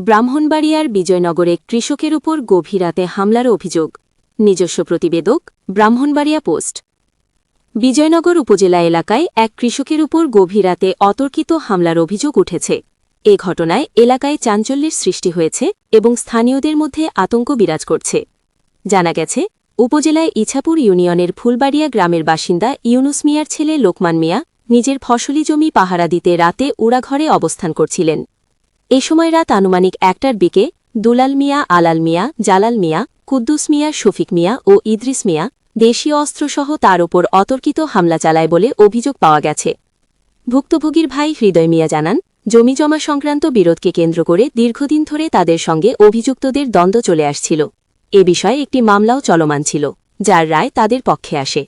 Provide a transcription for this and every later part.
ব্রাহ্মণবাড়িয়ার বিজয়নগরে কৃষকের উপর গভীর রাতে হামলার অভিযোগ। নিজস্ব প্রতিবেদক, ব্রাহ্মণবাড়িয়া পোস্ট। বিজয়নগর উপজেলা এলাকায় এক কৃষকের উপর গভীর রাতে অতর্কিত হামলার অভিযোগ উঠেছে। এ ঘটনায় এলাকায় চাঞ্চল্যের সৃষ্টি হয়েছে এবং স্থানীয়দের মধ্যে আতঙ্ক বিরাজ করছে। জানা গেছে, উপজেলায় ইছাপুর ইউনিয়নের ফুলবাড়িয়া গ্রামের বাসিন্দা ইউনুস মিয়ার ছেলে লোকমান মিয়া নিজের ফসলি জমি পাহারা দিতে রাতে উড়াঘরে অবস্থান করছিলেন। এ সময় রাত আনুমানিক ১টার দিকে দুলাল মিয়া, আলাল মিয়া, জালাল মিয়া, কুদ্দুস মিয়া, শফিক মিয়া ও ইদ্রিস মিয়া দেশীয় অস্ত্রসহ তার ওপর অতর্কিত হামলা চালায় বলে অভিযোগ পাওয়া গেছে। ভুক্তভোগীর ভাই হৃদয় মিয়া জানান, জমিজমা সংক্রান্ত বিরোধকে কেন্দ্র করে দীর্ঘদিন ধরে তাদের সঙ্গে অভিযুক্তদের দ্বন্দ্ব চলে আসছিল। এ বিষয়ে একটি মামলাও চলমান ছিল, যার রায় তাদের পক্ষে আসে।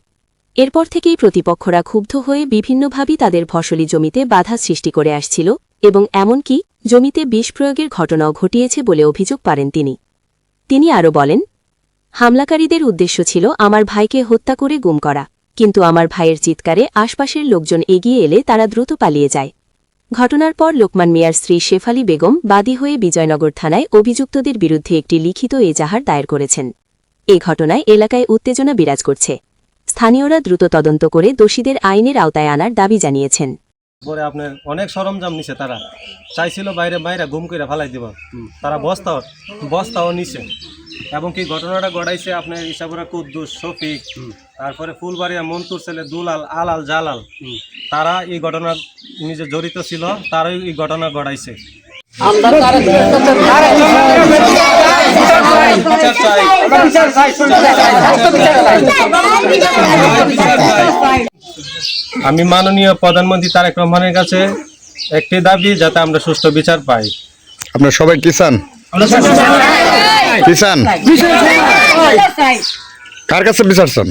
এরপর থেকেই প্রতিপক্ষরা ক্ষুব্ধ হয়ে বিভিন্নভাবে তাদের ফসলি জমিতে বাধা সৃষ্টি করে আসছিল এবং এমনকি জমিতে বিষ প্রয়োগের ঘটনাও ঘটিয়েছে বলে অভিযোগ পারেন তিনি আরও বলেন, হামলাকারীদের উদ্দেশ্য ছিল আমার ভাইকে হত্যা করে গুম করা, কিন্তু আমার ভাইয়ের চিৎকারে আশপাশের লোকজন এগিয়ে এলে তারা দ্রুত পালিয়ে যায়। ঘটনার পর লোকমান মিয়ার স্ত্রী শেফালি বেগম বাদী হয়ে বিজয়নগর থানায় অভিযুক্তদের বিরুদ্ধে একটি লিখিত এজাহার দায়ের করেছেন। এ ঘটনায় এলাকায় উত্তেজনা বিরাজ করছে। স্থানীয়রা দ্রুত তদন্ত করে দোষীদের আইনের আওতায় আনার দাবি জানিয়েছেন। পরে আপনার অনেক সরঞ্জাম নিছে, তারা চাইছিল বাইরে গুম করে ফেলাই দিব, তারা বস্তাও নিছে। এবং কি ঘটনাটা ঘটাইছে আপনার ইসাপুরা কুদ্দুস, শফিক, তারপরে ফুলবাড়িয়া মন্তুর ছেলে দুলাল, আলাল, জালাল, তারা এই ঘটনা নিজে জড়িত ছিল, তারাই এই ঘটনা ঘটাইছে। আমি মাননীয় প্রধানমন্ত্রী তারেক রহমানের কাছে একটি দাবি, যাতে আমরা সুষ্ঠু বিচার পাই। আপনারা সবাই কিষান কার কাছে বিচার চান?